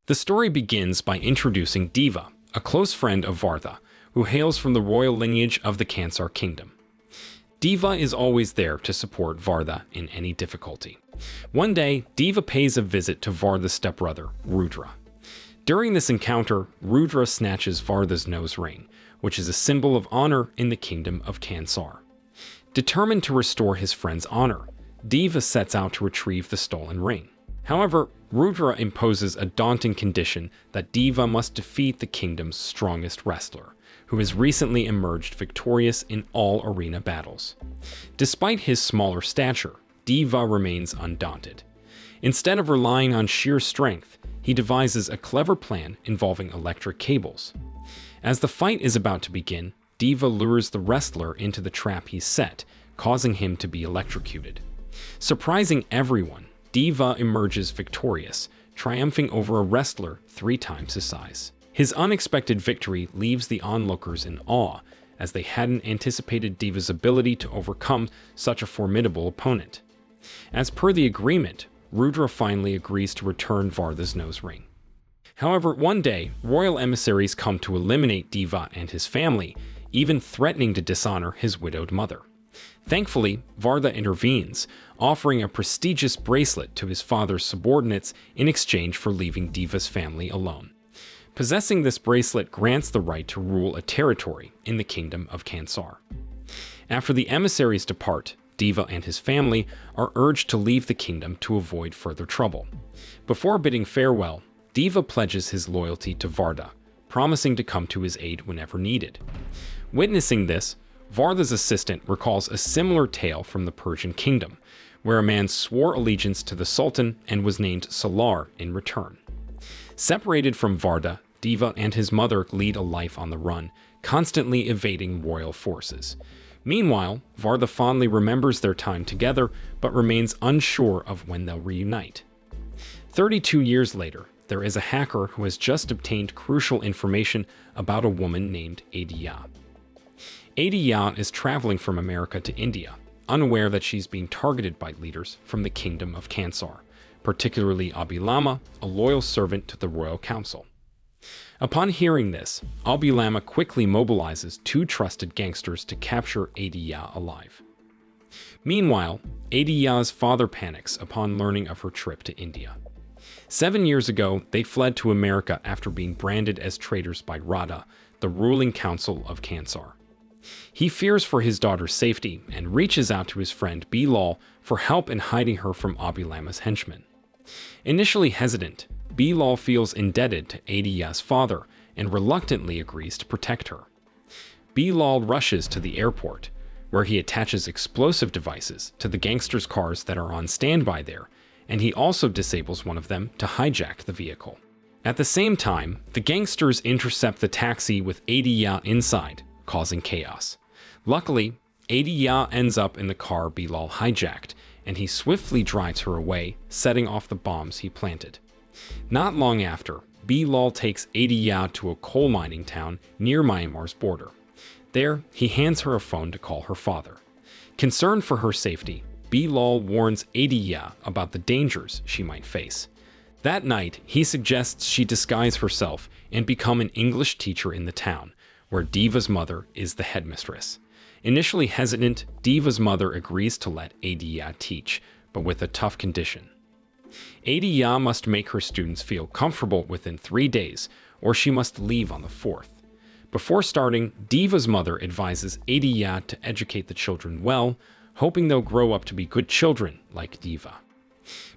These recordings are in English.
The story begins by introducing Diva, a close friend of Vardha, who hails from the royal lineage of the Gangster kingdom. Diva is always there to support Vardha in any difficulty. One day, Diva pays a visit to Vardha's stepbrother, Rudra. During this encounter, Rudra snatches Vardha's nose ring, which is a symbol of honor in the kingdom of Gangster. Determined to restore his friend's honor, Diva sets out to retrieve the stolen ring. However, Rudra imposes a daunting condition that Diva must defeat the kingdom's strongest wrestler, who has recently emerged victorious in all arena battles. Despite his smaller stature, Diva remains undaunted. Instead of relying on sheer strength, he devises a clever plan involving electric cables. As the fight is about to begin, Diva lures the wrestler into the trap he's set, causing him to be electrocuted. Surprising everyone, Diva emerges victorious, triumphing over a wrestler 3 times his size. His unexpected victory leaves the onlookers in awe, as they hadn't anticipated Diva's ability to overcome such a formidable opponent. As per the agreement, Rudra finally agrees to return Vardha's nose ring. However, one day, royal emissaries come to eliminate Diva and his family, even threatening to dishonor his widowed mother. Thankfully, Vardha intervenes, offering a prestigious bracelet to his father's subordinates in exchange for leaving Diva's family alone. Possessing this bracelet grants the right to rule a territory in the kingdom of Gangster. After the emissaries depart, Diva and his family are urged to leave the kingdom to avoid further trouble. Before bidding farewell, Diva pledges his loyalty to Vardha, promising to come to his aid whenever needed. Witnessing this, Vardha's assistant recalls a similar tale from the Persian kingdom, where a man swore allegiance to the Sultan and was named Salar in return. Separated from Vardha, Diva and his mother lead a life on the run, constantly evading royal forces. Meanwhile, Vardha fondly remembers their time together, but remains unsure of when they'll reunite. 32 years later, there is a hacker who has just obtained crucial information about a woman named Adya. Adya is traveling from America to India, unaware that she's being targeted by leaders from the kingdom of Gangster, particularly Abhilama, a loyal servant to the royal council. Upon hearing this, Abhilama quickly mobilizes 2 trusted gangsters to capture Adya alive. Meanwhile, Adya's father panics upon learning of her trip to India. 7 years ago, they fled to America after being branded as traitors by Radha, the ruling council of Gangster. He fears for his daughter's safety and reaches out to his friend Bilal for help in hiding her from Abhilama's henchmen. Initially hesitant, Bilal feels indebted to Adya's father and reluctantly agrees to protect her. Bilal rushes to the airport, where he attaches explosive devices to the gangsters' cars that are on standby there, and he also disables one of them to hijack the vehicle. At the same time, the gangsters intercept the taxi with Adya inside, causing chaos. Luckily, Adya ends up in the car Bilal hijacked, and he swiftly drives her away, setting off the bombs he planted. Not long after, Bilal takes Adya to a coal mining town near Myanmar's border. There, he hands her a phone to call her father. Concerned for her safety, Bilal warns Adya about the dangers she might face. That night, he suggests she disguise herself and become an English teacher in the town, where Diva's mother is the headmistress. Initially hesitant, Diva's mother agrees to let Adya teach, but with a tough condition. Adya must make her students feel comfortable within 3 days, or she must leave on the 4th. Before starting, Diva's mother advises Adya to educate the children well, hoping they'll grow up to be good children like Diva.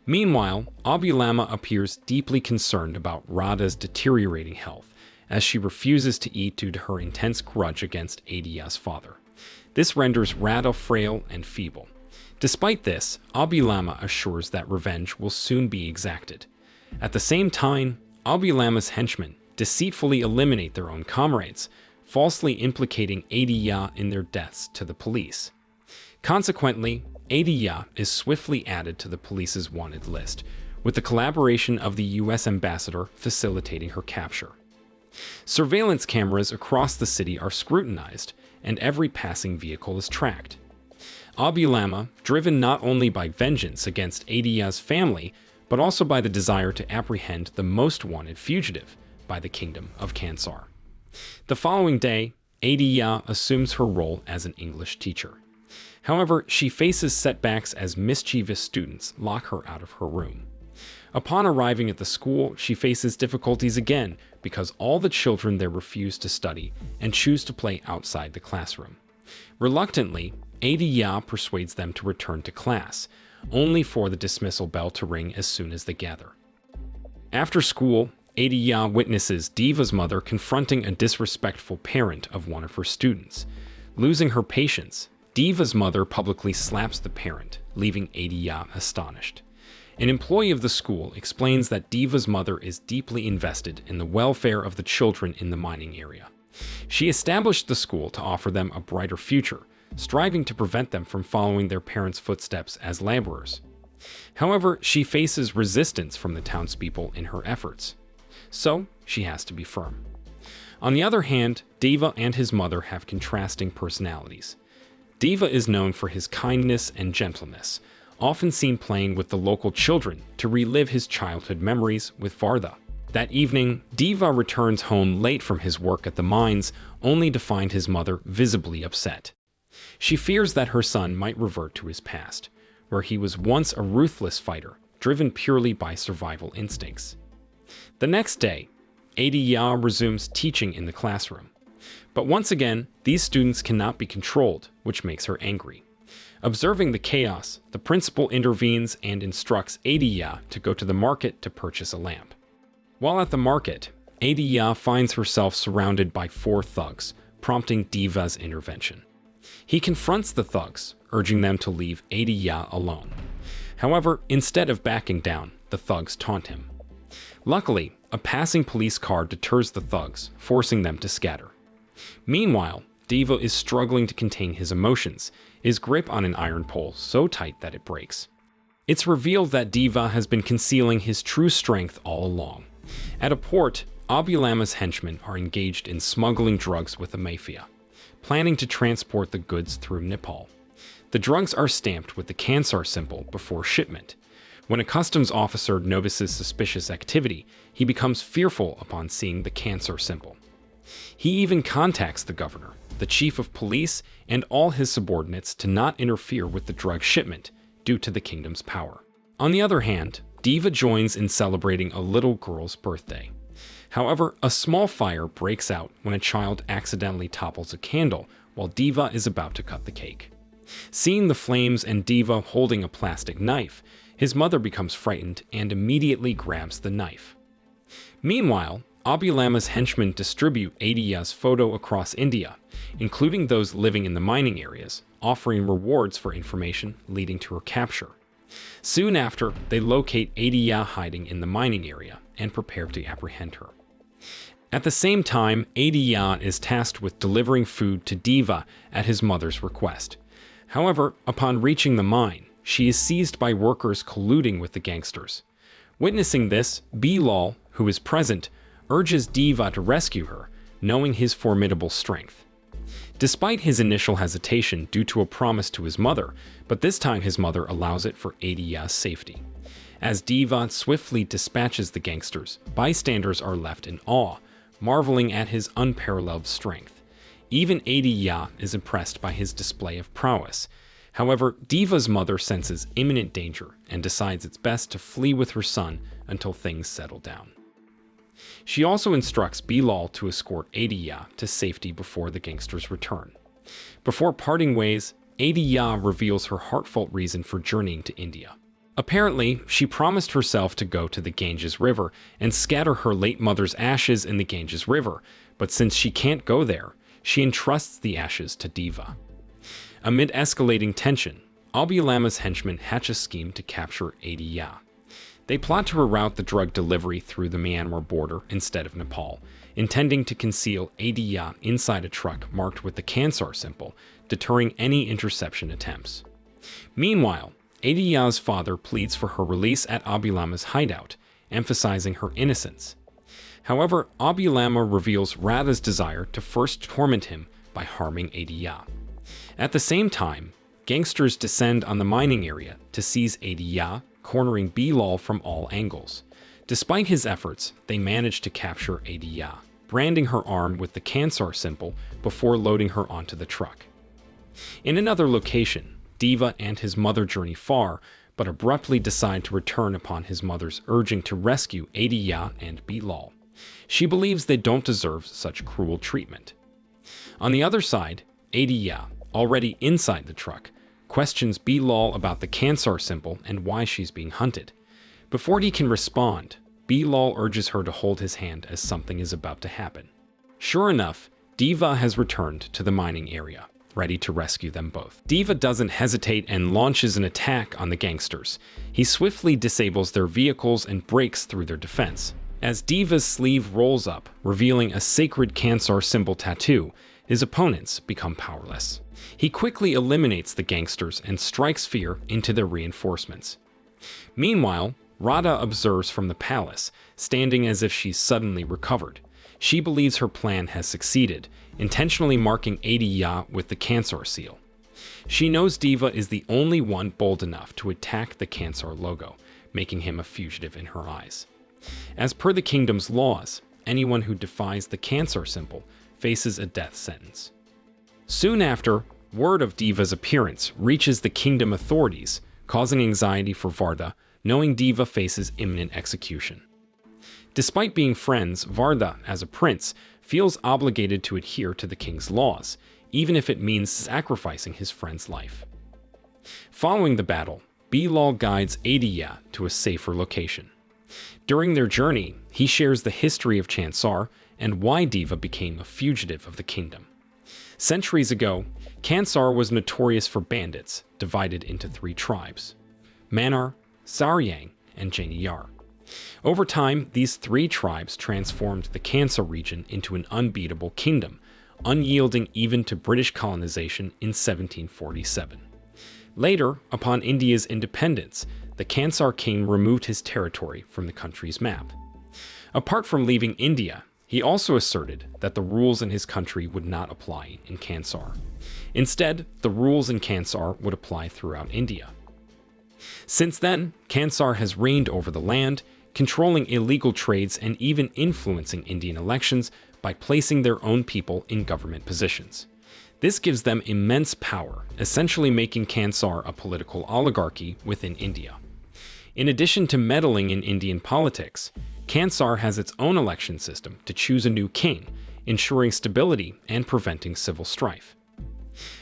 Meanwhile, Abhilama appears deeply concerned about Radha's deteriorating health, as she refuses to eat due to her intense grudge against Adya's father. This renders Radha frail and feeble. Despite this, Abhilama assures that revenge will soon be exacted. At the same time, Abhilama's henchmen deceitfully eliminate their own comrades, falsely implicating Adya in their deaths to the police. Consequently, Adya is swiftly added to the police's wanted list, with the collaboration of the US ambassador facilitating her capture. Surveillance cameras across the city are scrutinized, and every passing vehicle is tracked. Abhilama, driven not only by vengeance against Adya's family, but also by the desire to apprehend the most wanted fugitive by the kingdom of Kansar. The following day, Adya assumes her role as an English teacher. However, she faces setbacks as mischievous students lock her out of her room. Upon arriving at the school, she faces difficulties again because all the children there refuse to study and choose to play outside the classroom. Reluctantly, Adya persuades them to return to class, only for the dismissal bell to ring as soon as they gather. After school, Adya witnesses Diva's mother confronting a disrespectful parent of one of her students. Losing her patience, Diva's mother publicly slaps the parent, leaving Adya astonished. An employee of the school explains that Diva's mother is deeply invested in the welfare of the children in the mining area. She established the school to offer them a brighter future, striving to prevent them from following their parents' footsteps as laborers. However, she faces resistance from the townspeople in her efforts, so she has to be firm. On the other hand, Diva and his mother have contrasting personalities. Diva is known for his kindness and gentleness, often seen playing with the local children to relive his childhood memories with Vardha. That evening, Diva returns home late from his work at the mines, only to find his mother visibly upset. She fears that her son might revert to his past, where he was once a ruthless fighter, driven purely by survival instincts. The next day, Adya resumes teaching in the classroom. But once again, these students cannot be controlled, which makes her angry. Observing the chaos, the principal intervenes and instructs Adya to go to the market to purchase a lamp. While at the market, Adya finds herself surrounded by 4 thugs, prompting Diva's intervention. He confronts the thugs, urging them to leave Adya alone. However, instead of backing down, the thugs taunt him. Luckily, a passing police car deters the thugs, forcing them to scatter. Meanwhile, Diva is struggling to contain his emotions, his grip on an iron pole so tight that it breaks. It's revealed that Diva has been concealing his true strength all along. At a port, Abulama's henchmen are engaged in smuggling drugs with the mafia, planning to transport the goods through Nepal. The drugs are stamped with the Kansar symbol before shipment. When a customs officer notices suspicious activity, he becomes fearful upon seeing the Kansar symbol. He even contacts the governor, the chief of police, and all his subordinates to not interfere with the drug shipment due to the kingdom's power. On the other hand, Diva joins in celebrating a little girl's birthday. However, a small fire breaks out when a child accidentally topples a candle while Diva is about to cut the cake. Seeing the flames and Diva holding a plastic knife, his mother becomes frightened and immediately grabs the knife. Meanwhile, Abulama's henchmen distribute Adya's photo across India, including those living in the mining areas, offering rewards for information leading to her capture. Soon after, they locate Adya hiding in the mining area and prepare to apprehend her. At the same time, Adya is tasked with delivering food to Diva at his mother's request. However, upon reaching the mine, she is seized by workers colluding with the gangsters. Witnessing this, Bilal, who is present, urges Diva to rescue her, knowing his formidable strength. Despite his initial hesitation due to a promise to his mother, but this time his mother allows it for Adya's safety. As Diva swiftly dispatches the gangsters, bystanders are left in awe, marveling at his unparalleled strength. Even Adya is impressed by his display of prowess. However, Diva's mother senses imminent danger and decides it's best to flee with her son until things settle down. She also instructs Bilal to escort Adya to safety before the gangsters return. Before parting ways, Adya reveals her heartfelt reason for journeying to India. Apparently, she promised herself to go to the Ganges River and scatter her late mother's ashes in the Ganges River, but since she can't go there, she entrusts the ashes to Diva. Amid escalating tension, Abulama's henchmen hatch a scheme to capture Adya. They plot to reroute the drug delivery through the Myanmar border instead of Nepal, intending to conceal Adya inside a truck marked with the Kansar symbol, deterring any interception attempts. Meanwhile, Adya's father pleads for her release at Abulama's hideout, emphasizing her innocence. However, Abulama reveals Radha's desire to first torment him by harming Adya. At the same time, gangsters descend on the mining area to seize Adya, cornering Bilal from all angles. Despite his efforts, they managed to capture Adya, branding her arm with the Gangster symbol before loading her onto the truck. In another location, Diva and his mother journey far, but abruptly decide to return upon his mother's urging to rescue Adya and Bilal. She believes they don't deserve such cruel treatment. On the other side, Adya, already inside the truck, questions Bilal about the Gangster symbol and why she's being hunted. Before he can respond, Bilal urges her to hold his hand as something is about to happen. Sure enough, Diva has returned to the mining area, ready to rescue them both. Diva doesn't hesitate and launches an attack on the gangsters. He swiftly disables their vehicles and breaks through their defense. As Diva's sleeve rolls up, revealing a sacred Gangster symbol tattoo, his opponents become powerless. He quickly eliminates the gangsters and strikes fear into their reinforcements. Meanwhile, Radha observes from the palace, standing as if she's suddenly recovered. She believes her plan has succeeded, intentionally marking Adya with the Gangster seal. She knows Diva is the only one bold enough to attack the Gangster logo, making him a fugitive in her eyes. As per the kingdom's laws, anyone who defies the Gangster symbol faces a death sentence. Soon after, word of Diva's appearance reaches the kingdom authorities, causing anxiety for Vardha, knowing Diva faces imminent execution. Despite being friends, Vardha, as a prince, feels obligated to adhere to the king's laws, even if it means sacrificing his friend's life. Following the battle, Bilal guides Adya to a safer location. During their journey, he shares the history of Gangster and why Diva became a fugitive of the kingdom. Centuries ago, Gangster was notorious for bandits, divided into 3 tribes: Manar, Saryang, and Janiyar. Over time, these 3 tribes transformed the Gangster region into an unbeatable kingdom, unyielding even to British colonization in 1747. Later, upon India's independence, the Gangster king removed his territory from the country's map. Apart from leaving India, he also asserted that the rules in his country would not apply in Gangster. Instead, the rules in Gangster would apply throughout India. Since then, Gangster has reigned over the land, controlling illegal trades and even influencing Indian elections by placing their own people in government positions. This gives them immense power, essentially making Gangster a political oligarchy within India. In addition to meddling in Indian politics, Gangster has its own election system to choose a new king, ensuring stability and preventing civil strife.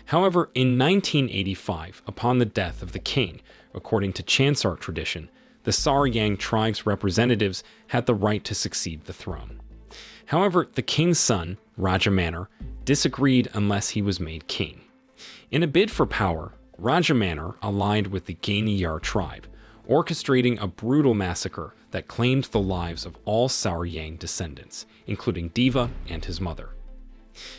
However, in 1985, upon the death of the king, according to Gangster tradition, the Saryang tribe's representatives had the right to succeed the throne. However, the king's son, Raja Manar, disagreed unless he was made king. In a bid for power, Raja Manar allied with the Janiyar tribe, orchestrating a brutal massacre that claimed the lives of all Saryang descendants, including Diva and his mother.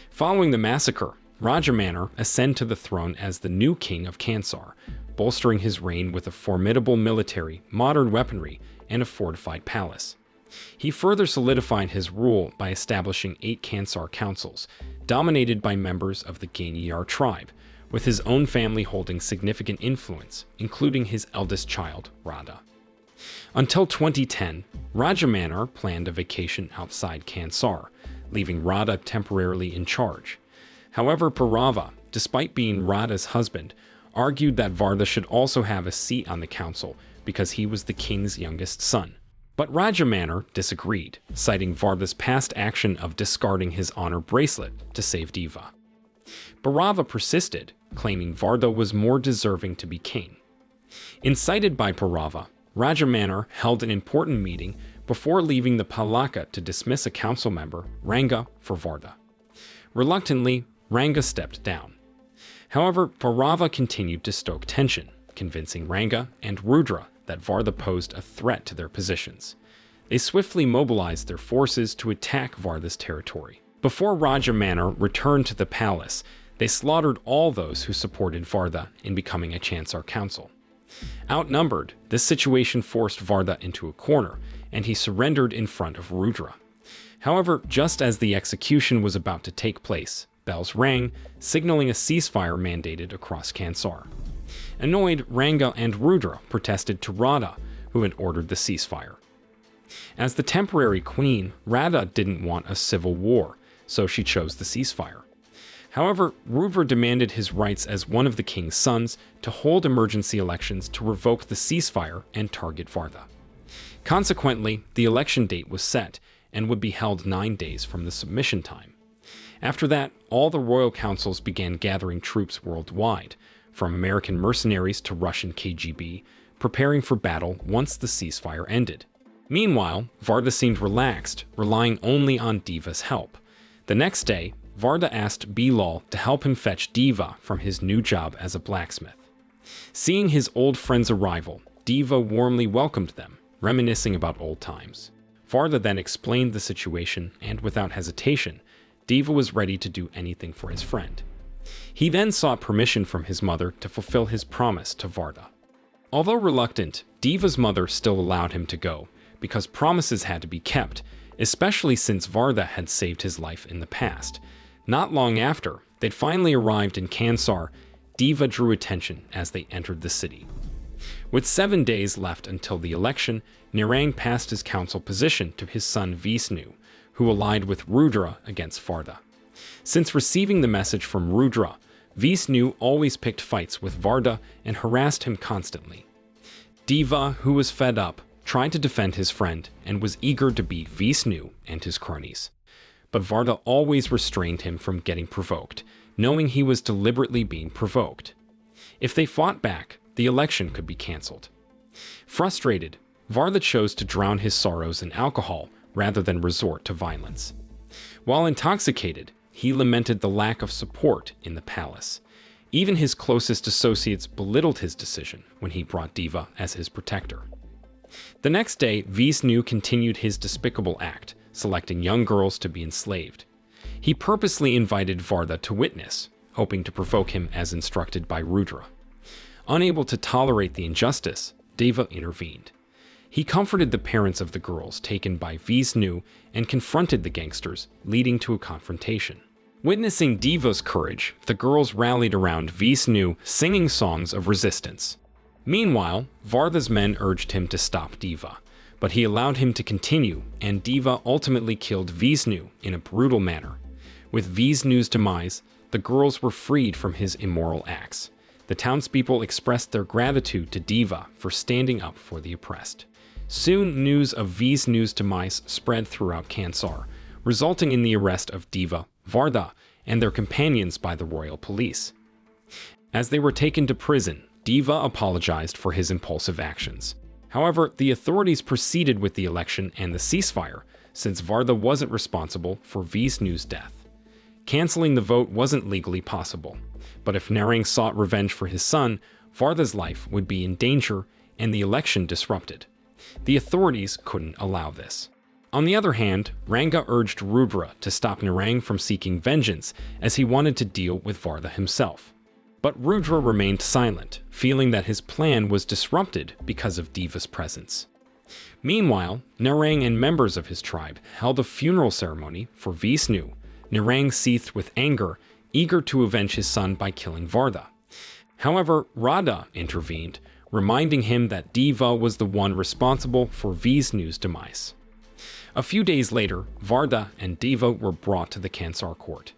Following the massacre, Raja Manar ascended to the throne as the new king of Gangster, bolstering his reign with a formidable military, modern weaponry, and a fortified palace. He further solidified his rule by establishing 8 Gangster councils, dominated by members of the Janiyar tribe, with his own family holding significant influence, including his eldest child, Radha. Until 2010, Raja Manar planned a vacation outside Gangster, leaving Radha temporarily in charge. However, Parava, despite being Radha's husband, argued that Vardha should also have a seat on the council because he was the king's youngest son. But Raja Manar disagreed, citing Vardha's past action of discarding his honor bracelet to save Diva. Parava persisted, claiming Vardha was more deserving to be king. Incited by Parava, Raja Manar held an important meeting before leaving the Palaka to dismiss a council member, Ranga, for Vardha. Reluctantly, Ranga stepped down. However, Parava continued to stoke tension, convincing Ranga and Rudra that Vardha posed a threat to their positions. They swiftly mobilized their forces to attack Vardha's territory. Before Raja Manar returned to the palace, they slaughtered all those who supported Vardha in becoming a Gangster council. Outnumbered, this situation forced Vardha into a corner, and he surrendered in front of Rudra. However, just as the execution was about to take place, bells rang, signaling a ceasefire mandated across Gangster. Annoyed, Ranga and Rudra protested to Radha, who had ordered the ceasefire. As the temporary queen, Radha didn't want a civil war, so she chose the ceasefire. However, Rudra demanded his rights as one of the king's sons to hold emergency elections to revoke the ceasefire and target Vardha. Consequently, the election date was set and would be held 9 days from the submission time. After that, all the royal councils began gathering troops worldwide, from American mercenaries to Russian KGB, preparing for battle once the ceasefire ended. Meanwhile, Vardha seemed relaxed, relying only on Diva's help. The next day, Vardha asked Bilal to help him fetch Diva from his new job as a blacksmith. Seeing his old friend's arrival, Diva warmly welcomed them, reminiscing about old times. Vardha then explained the situation, and without hesitation, Diva was ready to do anything for his friend. He then sought permission from his mother to fulfill his promise to Vardha. Although reluctant, Diva's mother still allowed him to go, because promises had to be kept, especially since Vardha had saved his life in the past. Not long after they'd finally arrived in Kansar, Diva drew attention as they entered the city. With 7 days left until the election, Nirang passed his council position to his son Vishnu, who allied with Rudra against Vardha. Since receiving the message from Rudra, Vishnu always picked fights with Vardha and harassed him constantly. Diva, who was fed up, tried to defend his friend and was eager to beat Vishnu and his cronies. But Vardha always restrained him from getting provoked, knowing he was deliberately being provoked. If they fought back, the election could be cancelled. Frustrated, Vardha chose to drown his sorrows in alcohol rather than resort to violence. While intoxicated, he lamented the lack of support in the palace. Even his closest associates belittled his decision when he brought Diva as his protector. The next day, Vishnu continued his despicable act, selecting young girls to be enslaved. He purposely invited Vardha to witness, hoping to provoke him as instructed by Rudra. Unable to tolerate the injustice, Diva intervened. He comforted the parents of the girls taken by Vishnu and confronted the gangsters, leading to a confrontation. Witnessing Diva's courage, the girls rallied around Vishnu, singing songs of resistance. Meanwhile, Vardha's men urged him to stop Diva, but he allowed him to continue, and Diva ultimately killed Vishnu in a brutal manner. With Vishnu's demise, the girls were freed from his immoral acts. The townspeople expressed their gratitude to Diva for standing up for the oppressed. Soon, news of Vishnu's demise spread throughout Kansar, resulting in the arrest of Diva, Vardha, and their companions by the royal police. As they were taken to prison, Diva apologized for his impulsive actions. However, the authorities proceeded with the election and the ceasefire, since Vardha wasn't responsible for Vishnu's death. Canceling the vote wasn't legally possible, but if Nirang sought revenge for his son, Vardha's life would be in danger and the election disrupted. The authorities couldn't allow this. On the other hand, Ranga urged Rudra to stop Nirang from seeking vengeance, as he wanted to deal with Vardha himself. But Rudra remained silent, feeling that his plan was disrupted because of Diva's presence. Meanwhile, Nirang and members of his tribe held a funeral ceremony for Vishnu. Nirang seethed with anger, eager to avenge his son by killing Vardha. However, Radha intervened, reminding him that Diva was the one responsible for Vishnu's demise. A few days later, Vardha and Diva were brought to the Kansar court.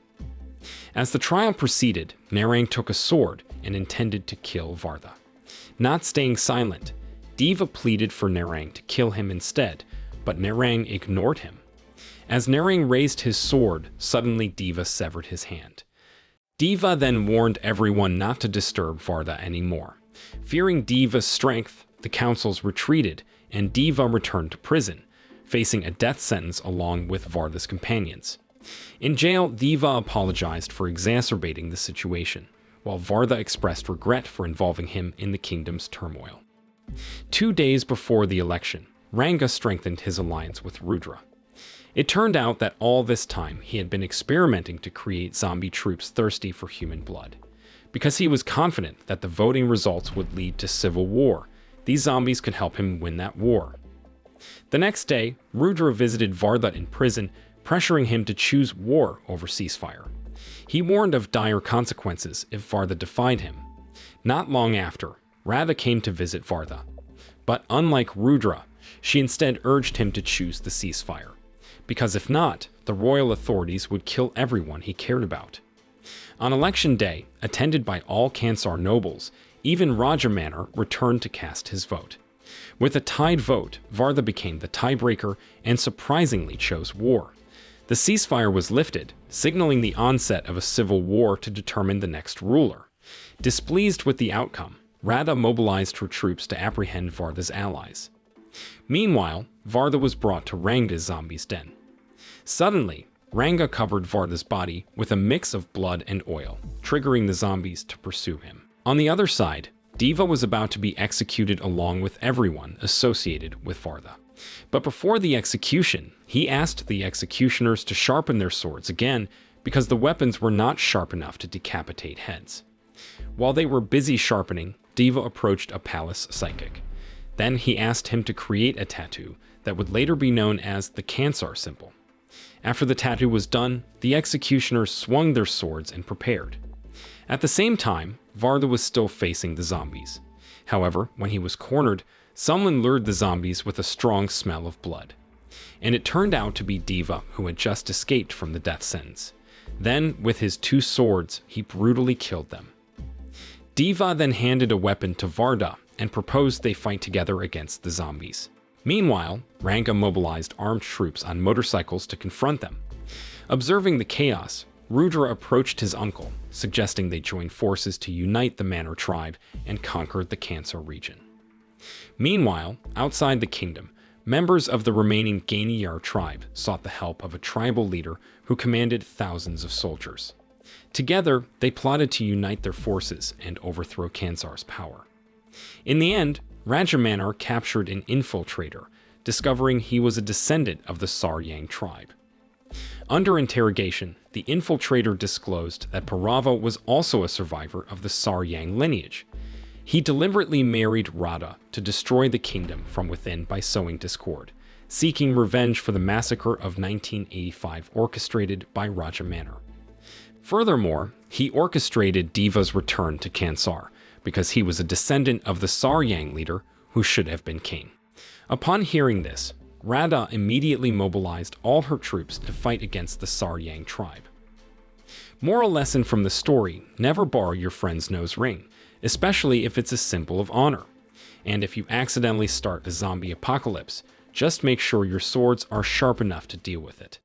As the trial proceeded, Nirang took a sword and intended to kill Vardha. Not staying silent, Diva pleaded for Nirang to kill him instead, but Nirang ignored him. As Nirang raised his sword, suddenly Diva severed his hand. Diva then warned everyone not to disturb Vardha anymore. Fearing Diva's strength, the councils retreated, and Diva returned to prison, facing a death sentence along with Vardha's companions. In jail, Diva apologized for exacerbating the situation, while Vardha expressed regret for involving him in the kingdom's turmoil. 2 days before the election, Ranga strengthened his alliance with Rudra. It turned out that all this time he had been experimenting to create zombie troops thirsty for human blood. Because he was confident that the voting results would lead to civil war, these zombies could help him win that war. The next day, Rudra visited Vardha in prison, pressuring him to choose war over ceasefire. He warned of dire consequences if Vardha defied him. Not long after, Radha came to visit Vardha. But unlike Rudra, she instead urged him to choose the ceasefire, because if not, the royal authorities would kill everyone he cared about. On election day, attended by all Kansar nobles, even Raja Manor returned to cast his vote. With a tied vote, Vardha became the tiebreaker and surprisingly chose war. The ceasefire was lifted, signaling the onset of a civil war to determine the next ruler. Displeased with the outcome, Radha mobilized her troops to apprehend Vardha's allies. Meanwhile, Vardha was brought to Ranga's zombies' den. Suddenly, Ranga covered Vardha's body with a mix of blood and oil, triggering the zombies to pursue him. On the other side, Diva was about to be executed along with everyone associated with Vardha. But before the execution, he asked the executioners to sharpen their swords again because the weapons were not sharp enough to decapitate heads. While they were busy sharpening, Diva approached a palace psychic. Then he asked him to create a tattoo that would later be known as the Kansar symbol. After the tattoo was done, the executioners swung their swords and prepared. At the same time, Vardha was still facing the zombies. However, when he was cornered, someone lured the zombies with a strong smell of blood. And it turned out to be Diva, who had just escaped from the death sentence. Then, with his 2 swords, he brutally killed them. Diva then handed a weapon to Vardha and proposed they fight together against the zombies. Meanwhile, Ranga mobilized armed troops on motorcycles to confront them. Observing the chaos, Rudra approached his uncle, suggesting they join forces to unite the Manor tribe and conquer the Kansar region. Meanwhile, outside the kingdom, members of the remaining Gainiyar tribe sought the help of a tribal leader who commanded thousands of soldiers. Together, they plotted to unite their forces and overthrow Kansar's power. In the end, Raja Manor captured an infiltrator, discovering he was a descendant of the Saryang tribe. Under interrogation, the infiltrator disclosed that Parava was also a survivor of the Saryang lineage. He deliberately married Radha to destroy the kingdom from within by sowing discord, seeking revenge for the massacre of 1985 orchestrated by Raja Manor. Furthermore, he orchestrated Diva's return to Kansar, because he was a descendant of the Saryang leader who should have been king. Upon hearing this, Radha immediately mobilized all her troops to fight against the Saryang tribe. Moral lesson from the story: never borrow your friend's nose ring, especially if it's a symbol of honor. And if you accidentally start a zombie apocalypse, just make sure your swords are sharp enough to deal with it.